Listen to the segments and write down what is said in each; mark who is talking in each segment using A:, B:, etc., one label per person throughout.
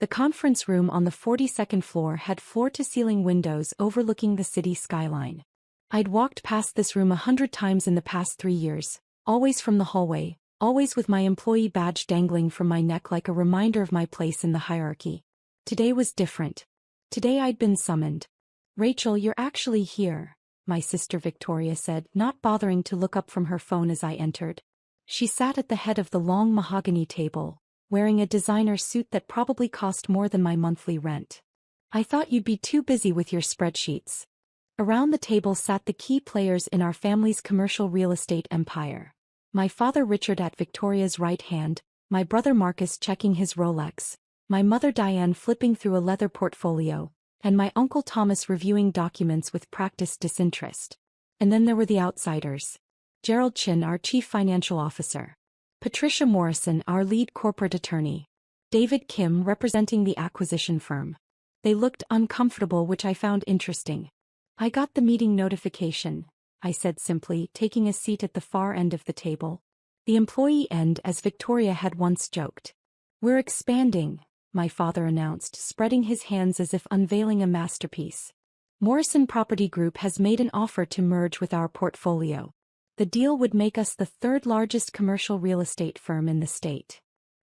A: The conference room on the 42nd floor had floor-to-ceiling windows overlooking the city skyline. I'd walked past this room 100 times in the past 3 years, always from the hallway, always with my employee badge dangling from my neck like a reminder of my place in the hierarchy. Today was different. Today I'd been summoned. "Rachel, you're actually here," my sister Victoria said, not bothering to look up from her phone as I entered. She sat at the head of the long mahogany table, wearing a designer suit that probably cost more than my monthly rent. "I thought you'd be too busy with your spreadsheets." Around the table sat the key players in our family's commercial real estate empire. My father Richard at Victoria's right hand, my brother Marcus checking his Rolex, my mother Diane flipping through a leather portfolio, and my uncle Thomas reviewing documents with practiced disinterest. And then there were the outsiders. Gerald Chin, our chief financial officer. Patricia Morrison, our lead corporate attorney. David Kim, representing the acquisition firm. They looked uncomfortable, which I found interesting. "I got the meeting notification," I said simply, taking a seat at the far end of the table. The employee end, as Victoria had once joked. "We're expanding," my father announced, spreading his hands as if unveiling a masterpiece. "Morrison Property Group has made an offer to merge with our portfolio. The deal would make us the third largest commercial real estate firm in the state."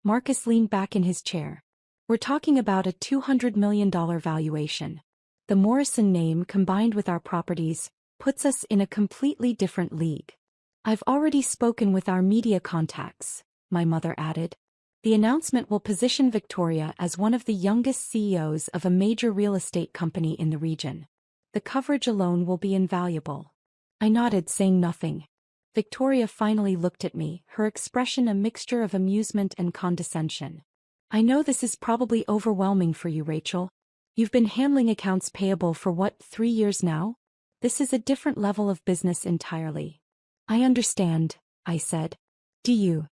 A: Marcus leaned back in his chair. "We're talking about a $200 million valuation. The Morrison name, combined with our properties, puts us in a completely different league." "I've already spoken with our media contacts," my mother added. "The announcement will position Victoria as one of the youngest CEOs of a major real estate company in the region. The coverage alone will be invaluable." I nodded, saying nothing. Victoria finally looked at me, her expression a mixture of amusement and condescension. "I know this is probably overwhelming for you, Rachel. You've been handling accounts payable for 3 years now? This is a different level of business entirely." "I understand," I said. "Do you?"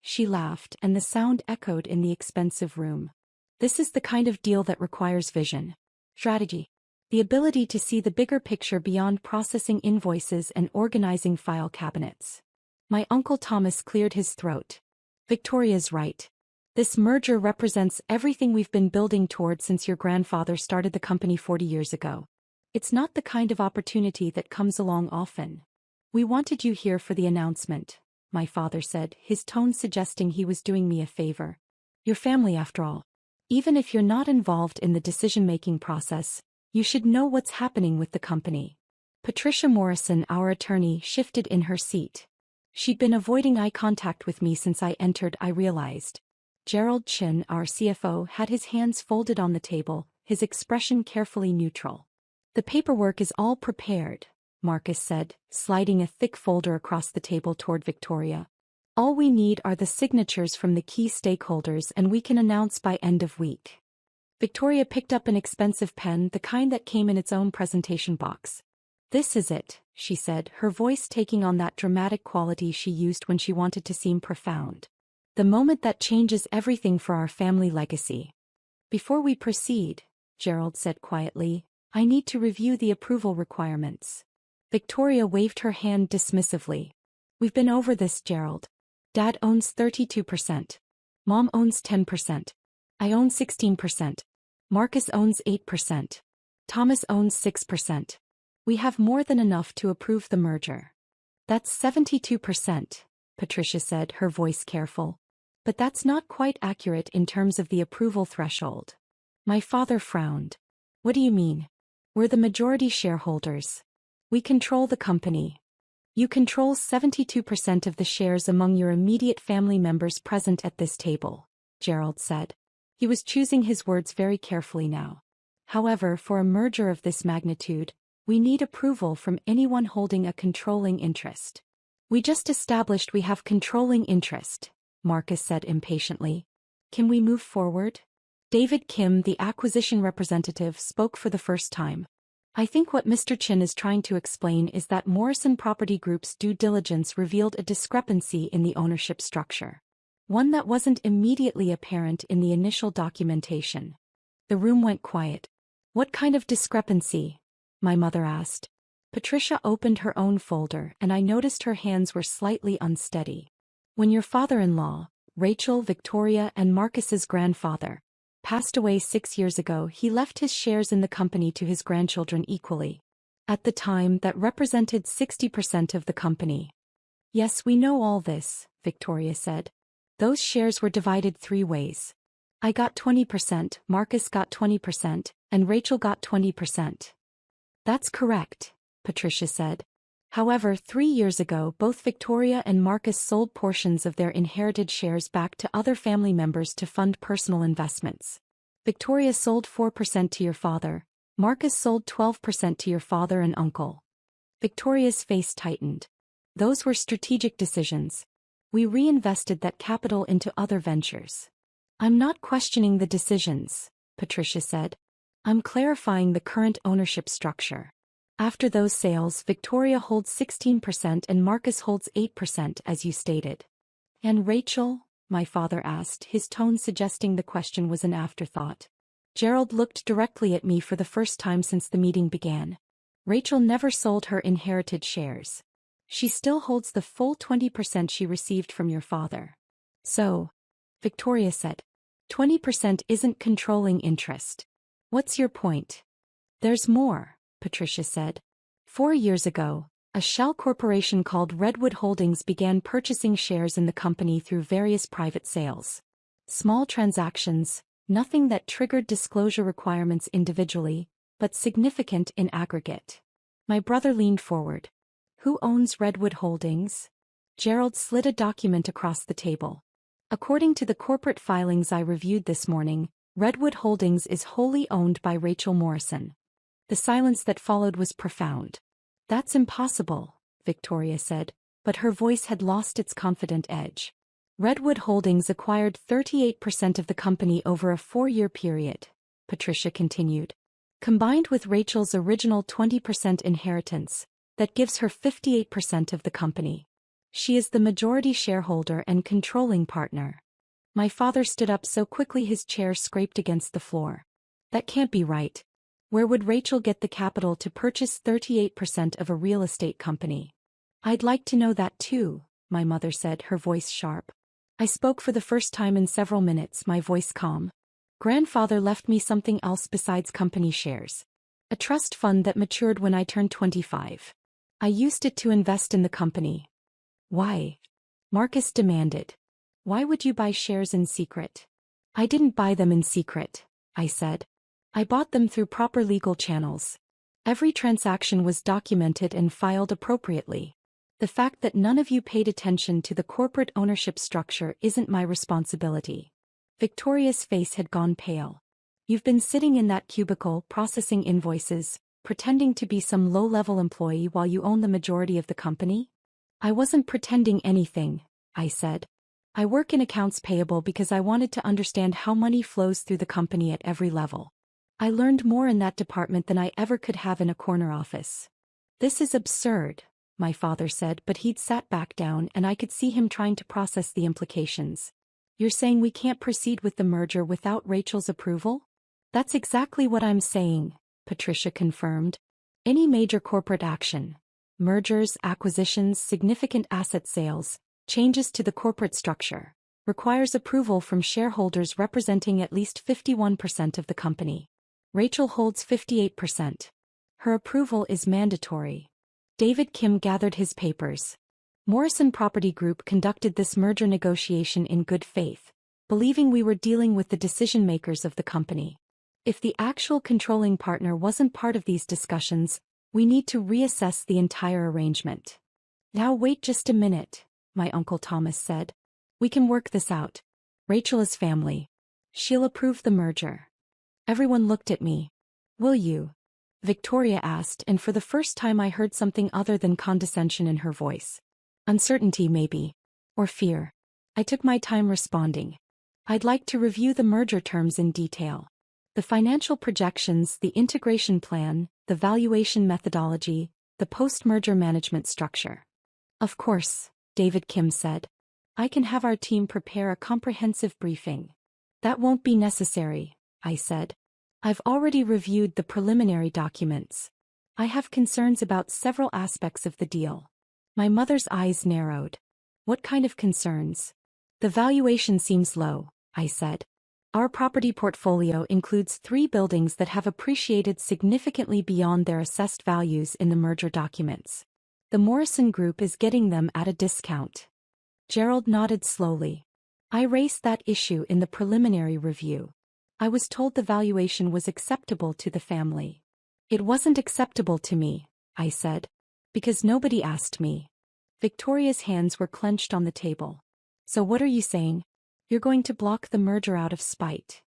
A: She laughed, and the sound echoed in the expensive room. "This is the kind of deal that requires vision, strategy, the ability to see the bigger picture beyond processing invoices and organizing file cabinets." My Uncle Thomas cleared his throat. "Victoria's right. This merger represents everything we've been building toward since your grandfather started the company 40 years ago. It's not the kind of opportunity that comes along often." "We wanted you here for the announcement," my father said, his tone suggesting he was doing me a favor. "Your family, after all. Even if you're not involved in the decision-making process, you should know what's happening with the company." Patricia Morrison, our attorney, shifted in her seat. She'd been avoiding eye contact with me since I entered, I realized. Gerald Chin, our CFO, had his hands folded on the table, his expression carefully neutral. "The paperwork is all prepared," Marcus said, sliding a thick folder across the table toward Victoria. "All we need are the signatures from the key stakeholders, and we can announce by end of week." Victoria picked up an expensive pen, the kind that came in its own presentation box. "This is it," she said, her voice taking on that dramatic quality she used when she wanted to seem profound. "The moment that changes everything for our family legacy." "Before we proceed," Gerald said quietly, "I need to review the approval requirements." Victoria waved her hand dismissively. "We've been over this, Gerald. Dad owns 32%. Mom owns 10%. I own 16%. Marcus owns 8%. Thomas owns 6%. We have more than enough to approve the merger." "That's 72%, Patricia said, her voice careful. "But that's not quite accurate in terms of the approval threshold." My father frowned. "What do you mean?" "We're the majority shareholders. We control the company." "You control 72% of the shares among your immediate family members present at this table," Gerald said. He was choosing his words very carefully now. "However, for a merger of this magnitude, we need approval from anyone holding a controlling interest." "We just established we have controlling interest," Marcus said impatiently. "Can we move forward?" David Kim, the acquisition representative, spoke for the first time. "I think what Mr. Chin is trying to explain is that Morrison Property Group's due diligence revealed a discrepancy in the ownership structure. One that wasn't immediately apparent in the initial documentation." The room went quiet. "What kind of discrepancy?" my mother asked. Patricia opened her own folder, and I noticed her hands were slightly unsteady. "When your father-in-law, Rachel, Victoria, and Marcus's grandfather, passed away 6 years ago. He left his shares in the company to his grandchildren equally. At the time, that represented 60% of the company. Yes, we know all this, Victoria said. Those shares were divided 3 ways. I got 20%, Marcus got 20%, and Rachel got 20%. That's correct, Patricia said. However, 3 years ago, both Victoria and Marcus sold portions of their inherited shares back to other family members to fund personal investments. Victoria sold 4% to your father. Marcus sold 12% to your father and uncle. Victoria's face tightened. Those were strategic decisions. We reinvested that capital into other ventures. I'm not questioning the decisions, Patricia said. I'm clarifying the current ownership structure. After those sales, Victoria holds 16% and Marcus holds 8%, as you stated. And Rachel? My father asked, his tone suggesting the question was an afterthought. Gerald looked directly at me for the first time since the meeting began. Rachel never sold her inherited shares. She still holds the full 20% she received from your father. So, Victoria said, 20% isn't controlling interest. What's your point? There's more, Patricia said. 4 years ago, a shell corporation called Redwood Holdings began purchasing shares in the company through various private sales. Small transactions, nothing that triggered disclosure requirements individually, but significant in aggregate. My brother leaned forward. Who owns Redwood Holdings? Gerald slid a document across the table. According to the corporate filings I reviewed this morning, Redwood Holdings is wholly owned by Rachel Morrison. The silence that followed was profound. That's impossible, Victoria said, but her voice had lost its confident edge. Redwood Holdings acquired 38% of the company over a 4-year period, Patricia continued. Combined with Rachel's original 20% inheritance, that gives her 58% of the company. She is the majority shareholder and controlling partner. My father stood up so quickly his chair scraped against the floor. That can't be right. Where would Rachel get the capital to purchase 38% of a real estate company? I'd like to know that too, my mother said, her voice sharp. I spoke for the first time in several minutes, my voice calm. Grandfather left me something else besides company shares. A trust fund that matured when I turned 25. I used it to invest in the company. Why? Marcus demanded. Why would you buy shares in secret? I didn't buy them in secret, I said. I bought them through proper legal channels. Every transaction was documented and filed appropriately. The fact that none of you paid attention to the corporate ownership structure isn't my responsibility. Victoria's face had gone pale. You've been sitting in that cubicle, processing invoices, pretending to be some low-level employee while you own the majority of the company? I wasn't pretending anything, I said. I work in accounts payable because I wanted to understand how money flows through the company at every level. I learned more in that department than I ever could have in a corner office. This is absurd, my father said, but he'd sat back down and I could see him trying to process the implications. You're saying we can't proceed with the merger without Rachel's approval? That's exactly what I'm saying, Patricia confirmed. Any major corporate action, mergers, acquisitions, significant asset sales, changes to the corporate structure, requires approval from shareholders representing at least 51% of the company. Rachel holds 58%. Her approval is mandatory. David Kim gathered his papers. Morrison Property Group conducted this merger negotiation in good faith, believing we were dealing with the decision-makers of the company. If the actual controlling partner wasn't part of these discussions, we need to reassess the entire arrangement. Now wait just a minute, my Uncle Thomas said. We can work this out. Rachel is family. She'll approve the merger. Everyone looked at me. Will you? Victoria asked, and for the first time I heard something other than condescension in her voice. Uncertainty maybe. Or fear. I took my time responding. I'd like to review the merger terms in detail. The financial projections, the integration plan, the valuation methodology, the post-merger management structure. Of course, David Kim said. I can have our team prepare a comprehensive briefing. That won't be necessary, I said. I've already reviewed the preliminary documents. I have concerns about several aspects of the deal. My mother's eyes narrowed. What kind of concerns? The valuation seems low, I said. Our property portfolio includes 3 buildings that have appreciated significantly beyond their assessed values in the merger documents. The Morrison Group is getting them at a discount. Gerald nodded slowly. I raised that issue in the preliminary review. I was told the valuation was acceptable to the family. It wasn't acceptable to me, I said. Because nobody asked me. Victoria's hands were clenched on the table. So what are you saying? You're going to block the merger out of spite.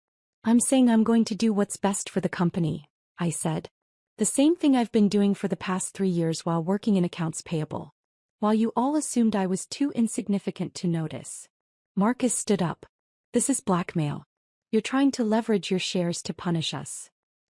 A: I'm saying I'm going to do what's best for the company, I said. The same thing I've been doing for the past 3 years while working in accounts payable. While you all assumed I was too insignificant to notice. Marcus stood up. This is blackmail. You're trying to leverage your shares to punish us.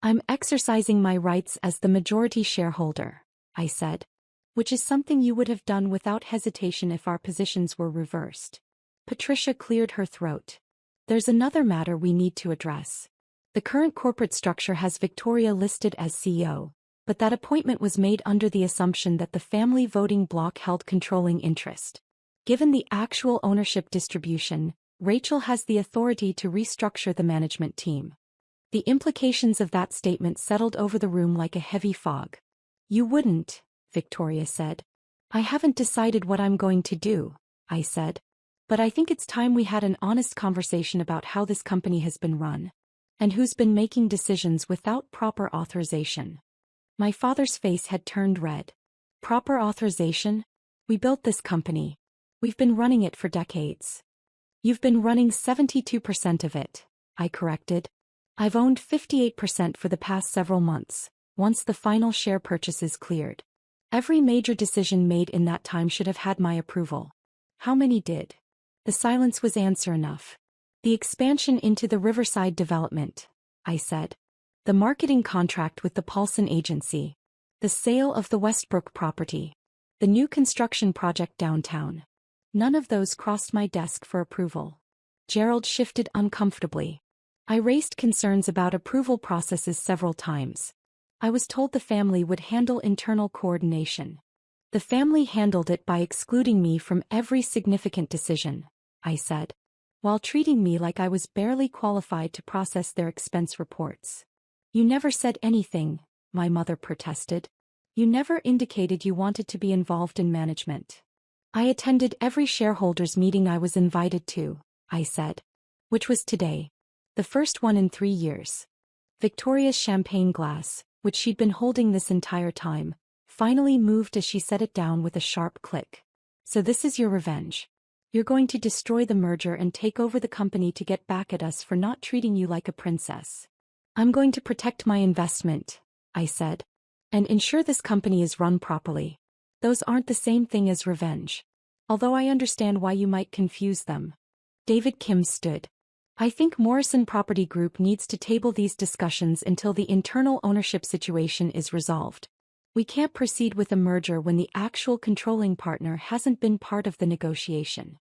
A: I'm exercising my rights as the majority shareholder, I said. Which is something you would have done without hesitation if our positions were reversed. Patricia cleared her throat. There's another matter we need to address. The current corporate structure has Victoria listed as CEO, but that appointment was made under the assumption that the family voting bloc held controlling interest. Given the actual ownership distribution, Rachel has the authority to restructure the management team. The implications of that statement settled over the room like a heavy fog. You wouldn't, Victoria said. I haven't decided what I'm going to do, I said. But I think it's time we had an honest conversation about how this company has been run. And who's been making decisions without proper authorization. My father's face had turned red. Proper authorization? We built this company. We've been running it for decades. You've been running 72% of it, I corrected. I've owned 58% for the past several months, once the final share purchases cleared. Every major decision made in that time should have had my approval. How many did? The silence was answer enough. The expansion into the Riverside development, I said. The marketing contract with the Paulson Agency. The sale of the Westbrook property. The new construction project downtown. None of those crossed my desk for approval. Gerald shifted uncomfortably. I raised concerns about approval processes several times. I was told the family would handle internal coordination. The family handled it by excluding me from every significant decision, I said, while treating me like I was barely qualified to process their expense reports. You never said anything, my mother protested. You never indicated you wanted to be involved in management. I attended every shareholders meeting I was invited to, I said. Which was today. The first one in 3 years. Victoria's champagne glass, which she'd been holding this entire time, finally moved as she set it down with a sharp click. So this is your revenge. You're going to destroy the merger and take over the company to get back at us for not treating you like a princess. I'm going to protect my investment, I said, and ensure this company is run properly. Those aren't the same thing as revenge. Although I understand why you might confuse them. David Kim stood. I think Morrison Property Group needs to table these discussions until the internal ownership situation is resolved. We can't proceed with a merger when the actual controlling partner hasn't been part of the negotiation.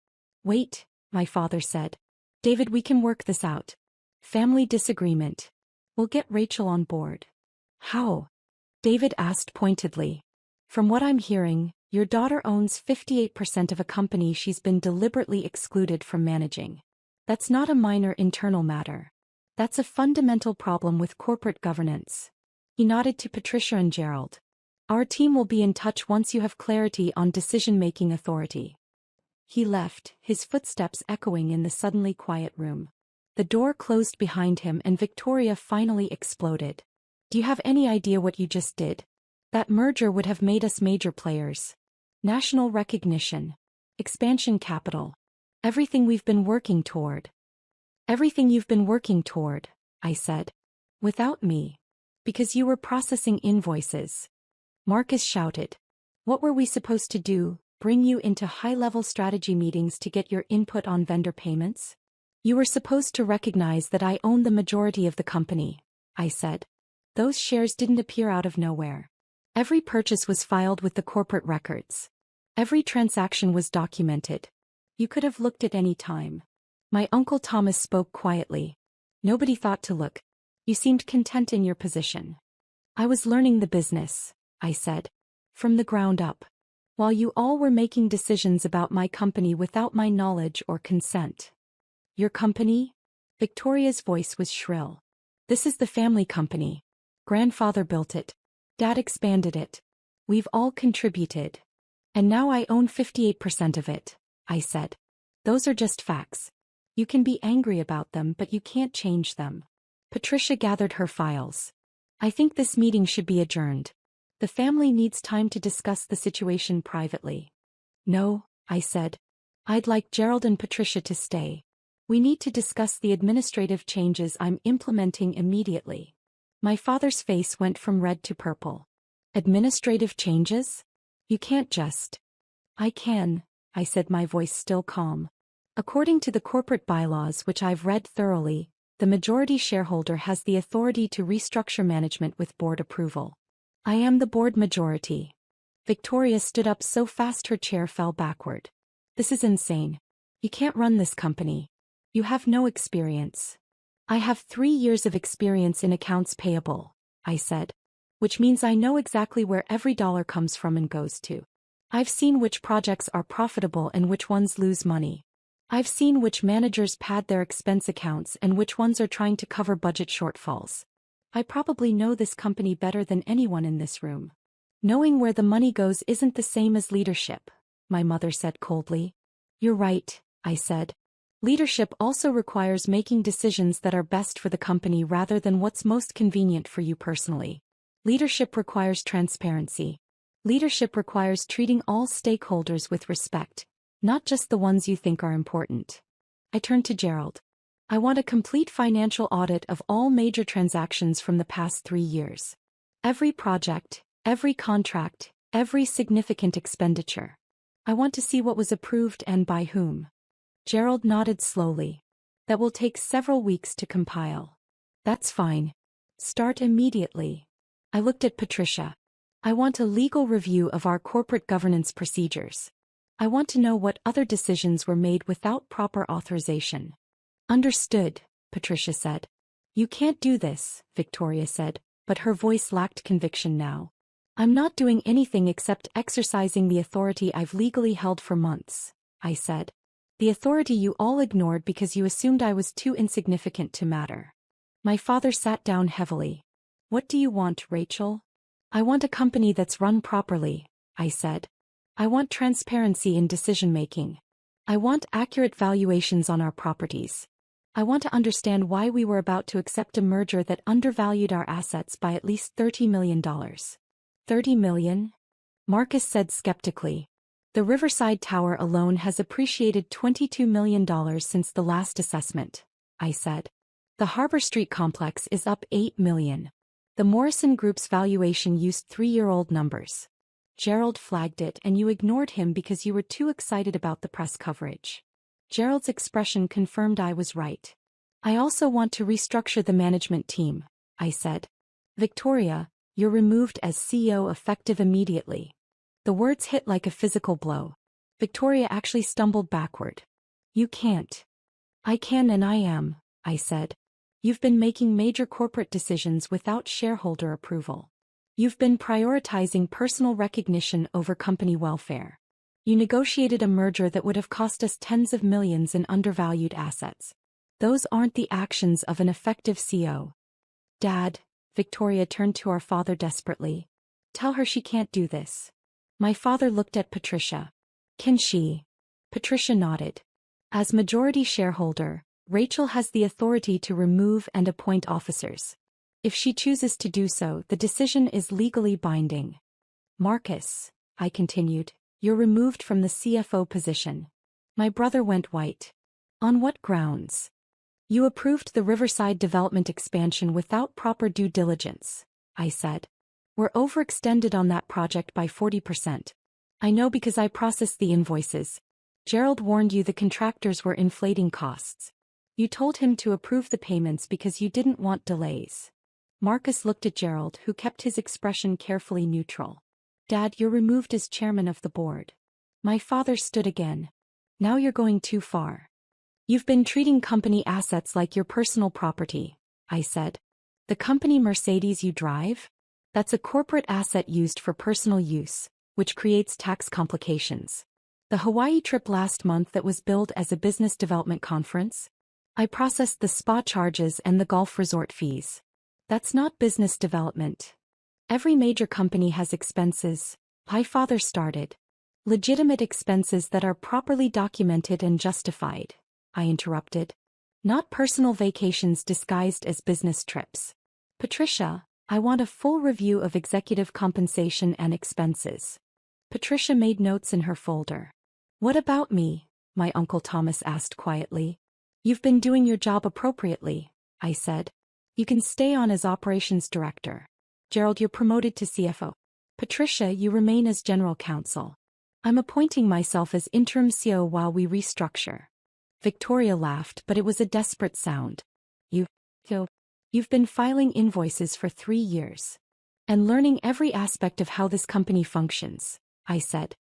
A: Wait, my father said. David, we can work this out. Family disagreement. We'll get Rachel on board. How? David asked pointedly. From what I'm hearing, your daughter owns 58% of a company she's been deliberately excluded from managing. That's not a minor internal matter. That's a fundamental problem with corporate governance. He nodded to Patricia and Gerald. Our team will be in touch once you have clarity on decision-making authority. He left, his footsteps echoing in the suddenly quiet room. The door closed behind him and Victoria finally exploded. Do you have any idea what you just did? That merger would have made us major players. National recognition. Expansion capital. Everything we've been working toward. Everything you've been working toward, I said. Without me. Because you were processing invoices. Marcus shouted. What were we supposed to do, bring you into high-level strategy meetings to get your input on vendor payments? You were supposed to recognize that I own the majority of the company, I said. Those shares didn't appear out of nowhere. Every purchase was filed with the corporate records. Every transaction was documented. You could have looked at any time. My Uncle Thomas spoke quietly. Nobody thought to look. You seemed content in your position. I was learning the business, I said. From the ground up. While you all were making decisions about my company without my knowledge or consent. Your company? Victoria's voice was shrill. This is the family company. Grandfather built it. Dad expanded it. We've all contributed. And now I own 58% of it, I said. Those are just facts. You can be angry about them, but you can't change them. Patricia gathered her files. I think this meeting should be adjourned. The family needs time to discuss the situation privately. No, I said. I'd like Gerald and Patricia to stay. We need to discuss the administrative changes I'm implementing immediately. My father's face went from red to purple. Administrative changes? You can't just. I can, I said, my voice still calm. According to the corporate bylaws, which I've read thoroughly, the majority shareholder has the authority to restructure management with board approval. I am the board majority. Victoria stood up so fast her chair fell backward. This is insane. You can't run this company. You have no experience. I have 3 years of experience in accounts payable, I said. Which means I know exactly where every dollar comes from and goes to. I've seen which projects are profitable and which ones lose money. I've seen which managers pad their expense accounts and which ones are trying to cover budget shortfalls. I probably know this company better than anyone in this room. Knowing where the money goes isn't the same as leadership, my mother said coldly. You're right, I said. Leadership also requires making decisions that are best for the company rather than what's most convenient for you personally. Leadership requires transparency. Leadership requires treating all stakeholders with respect, not just the ones you think are important. I turned to Gerald. I want a complete financial audit of all major transactions from the past 3 years. Every project, every contract, every significant expenditure. I want to see what was approved and by whom. Gerald nodded slowly. That will take several weeks to compile. That's fine. Start immediately. I looked at Patricia. I want a legal review of our corporate governance procedures. I want to know what other decisions were made without proper authorization. Understood, Patricia said. You can't do this, Victoria said, but her voice lacked conviction now. I'm not doing anything except exercising the authority I've legally held for months, I said. The authority you all ignored because you assumed I was too insignificant to matter. My father sat down heavily. What do you want, Rachel? I want a company that's run properly, I said. I want transparency in decision-making. I want accurate valuations on our properties. I want to understand why we were about to accept a merger that undervalued our assets by at least $30 million. $30 million? Marcus said skeptically. The Riverside Tower alone has appreciated $22 million since the last assessment, I said. The Harbor Street complex is up $8 million. The Morrison Group's valuation used 3-year-old numbers. Gerald flagged it and you ignored him because you were too excited about the press coverage. Gerald's expression confirmed I was right. I also want to restructure the management team, I said. Victoria, you're removed as CEO effective immediately. The words hit like a physical blow. Victoria actually stumbled backward. You can't. I can and I am, I said. You've been making major corporate decisions without shareholder approval. You've been prioritizing personal recognition over company welfare. You negotiated a merger that would have cost us tens of millions in undervalued assets. Those aren't the actions of an effective CEO. Dad, Victoria turned to our father desperately. Tell her she can't do this. My father looked at Patricia. Can she? Patricia nodded. As majority shareholder, Rachel has the authority to remove and appoint officers. If she chooses to do so, the decision is legally binding. Marcus, I continued, you're removed from the CFO position. My brother went white. On what grounds? You approved the Riverside development expansion without proper due diligence, I said. We're overextended on that project by 40%. I know because I processed the invoices. Gerald warned you the contractors were inflating costs. You told him to approve the payments because you didn't want delays. Marcus looked at Gerald, who kept his expression carefully neutral. Dad, you're removed as chairman of the board. My father stood again. Now you're going too far. You've been treating company assets like your personal property, I said. The company Mercedes you drive? That's a corporate asset used for personal use, which creates tax complications. The Hawaii trip last month that was billed as a business development conference? I processed the spa charges and the golf resort fees. That's not business development. Every major company has expenses. My father started. Legitimate expenses that are properly documented and justified, I interrupted. Not personal vacations disguised as business trips. Patricia, I want a full review of executive compensation and expenses. Patricia made notes in her folder. What about me? My Uncle Thomas asked quietly. You've been doing your job appropriately, I said. You can stay on as operations director. Gerald, you're promoted to CFO. Patricia, you remain as general counsel. I'm appointing myself as interim CEO while we restructure. Victoria laughed, but it was a desperate sound. You've been filing invoices for 3 years. And learning every aspect of how this company functions, I said.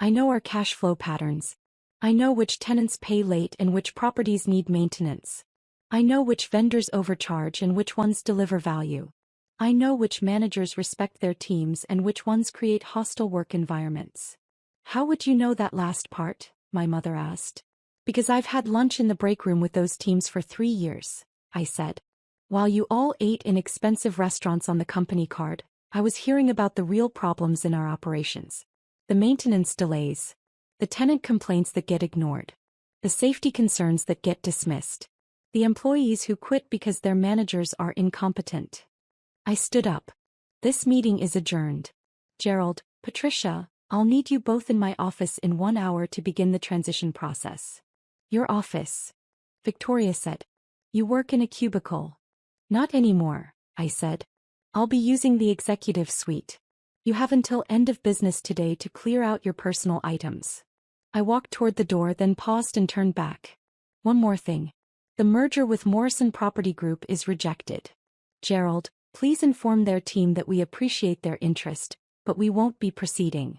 A: I know our cash flow patterns. I know which tenants pay late and which properties need maintenance. I know which vendors overcharge and which ones deliver value. I know which managers respect their teams and which ones create hostile work environments. How would you know that last part? My mother asked. Because I've had lunch in the break room with those teams for 3 years, I said. While you all ate in expensive restaurants on the company card, I was hearing about the real problems in our operations. The maintenance delays. The tenant complaints that get ignored. The safety concerns that get dismissed. The employees who quit because their managers are incompetent. I stood up. This meeting is adjourned. Gerald, Patricia, I'll need you both in my office in 1 hour to begin the transition process. Your office. Victoria said. You work in a cubicle. Not anymore, I said. I'll be using the executive suite. You have until end of business today to clear out your personal items. I walked toward the door, then paused and turned back. One more thing. The merger with Morrison Property Group is rejected. Gerald, please inform their team that we appreciate their interest, but we won't be proceeding.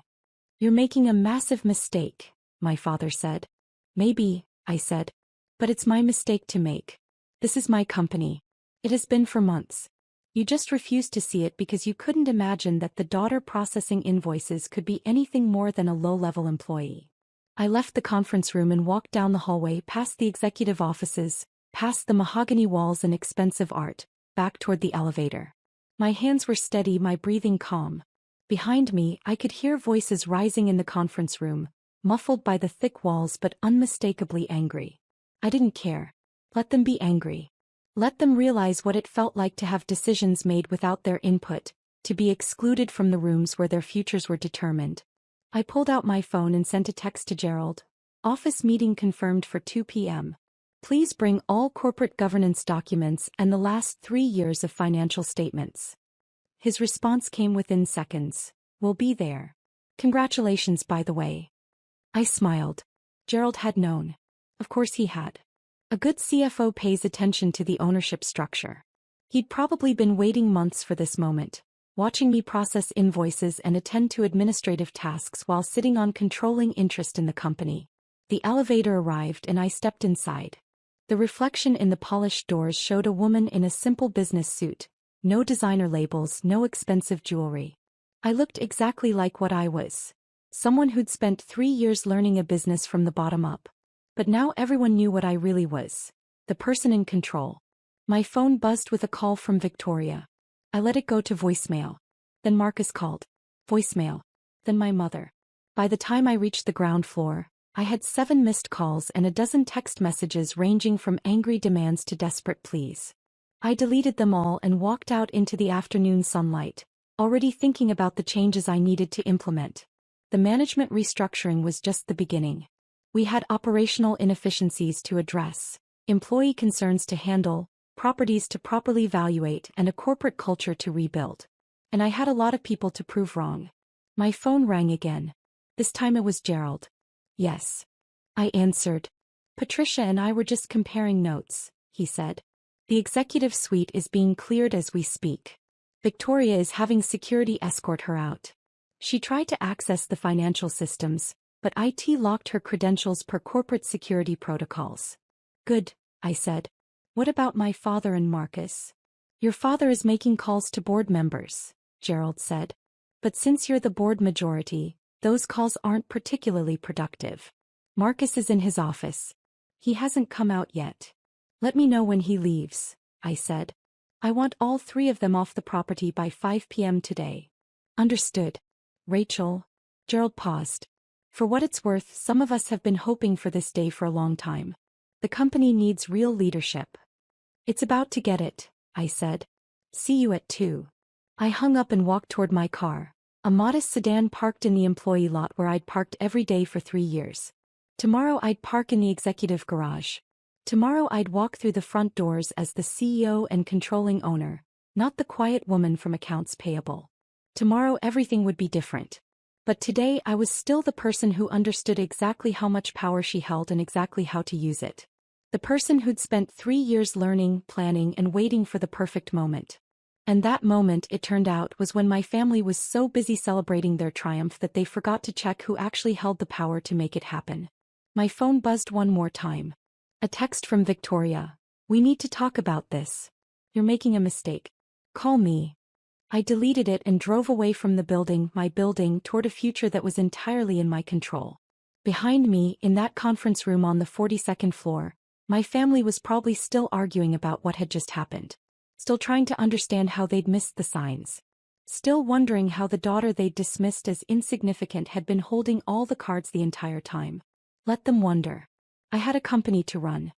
A: You're making a massive mistake, my father said. Maybe, I said. But it's my mistake to make. This is my company. It has been for months. You just refused to see it because you couldn't imagine that the daughter processing invoices could be anything more than a low-level employee. I left the conference room and walked down the hallway past the executive offices, past the mahogany walls and expensive art, back toward the elevator. My hands were steady, my breathing calm. Behind me, I could hear voices rising in the conference room, muffled by the thick walls but unmistakably angry. I didn't care. Let them be angry. Let them realize what it felt like to have decisions made without their input, to be excluded from the rooms where their futures were determined. I pulled out my phone and sent a text to Gerald. Office meeting confirmed for 2 p.m. Please bring all corporate governance documents and the last 3 years of financial statements. His response came within seconds. We'll be there. Congratulations, by the way. I smiled. Gerald had known. Of course he had. A good CFO pays attention to the ownership structure. He'd probably been waiting months for this moment, watching me process invoices and attend to administrative tasks while sitting on controlling interest in the company. The elevator arrived and I stepped inside. The reflection in the polished doors showed a woman in a simple business suit, no designer labels, no expensive jewelry. I looked exactly like what I was. Someone who'd spent 3 years learning a business from the bottom up. But now everyone knew what I really was. The person in control. My phone buzzed with a call from Victoria. I let it go to voicemail. Then Marcus called. Voicemail. Then my mother. By the time I reached the ground floor, I had 7 missed calls and a dozen text messages ranging from angry demands to desperate pleas. I deleted them all and walked out into the afternoon sunlight, already thinking about the changes I needed to implement. The management restructuring was just the beginning. We had operational inefficiencies to address, employee concerns to handle, properties to properly evaluate, and a corporate culture to rebuild. And I had a lot of people to prove wrong. My phone rang again. This time it was Gerald. Yes. I answered. Patricia and I were just comparing notes, he said. The executive suite is being cleared as we speak. Victoria is having security escort her out. She tried to access the financial systems, but IT locked her credentials per corporate security protocols. Good, I said. What about my father and Marcus? Your father is making calls to board members, Gerald said. But since you're the board majority, those calls aren't particularly productive. Marcus is in his office. He hasn't come out yet. Let me know when he leaves, I said. I want all 3 of them off the property by 5 p.m. today. Understood. Rachel. Gerald paused. For what it's worth, some of us have been hoping for this day for a long time. The company needs real leadership. It's about to get it, I said. See you at 2. I hung up and walked toward my car, a modest sedan parked in the employee lot where I'd parked every day for 3 years. Tomorrow I'd park in the executive garage. Tomorrow I'd walk through the front doors as the CEO and controlling owner, not the quiet woman from accounts payable. Tomorrow everything would be different. But today I was still the person who understood exactly how much power she held and exactly how to use it. The person who'd spent 3 years learning, planning, and waiting for the perfect moment. And that moment, it turned out, was when my family was so busy celebrating their triumph that they forgot to check who actually held the power to make it happen. My phone buzzed one more time. A text from Victoria. We need to talk about this. You're making a mistake. Call me. I deleted it and drove away from the building, my building, toward a future that was entirely in my control. Behind me, in that conference room on the 42nd floor, my family was probably still arguing about what had just happened. Still trying to understand how they'd missed the signs. Still wondering how the daughter they'd dismissed as insignificant had been holding all the cards the entire time. Let them wonder. I had a company to run.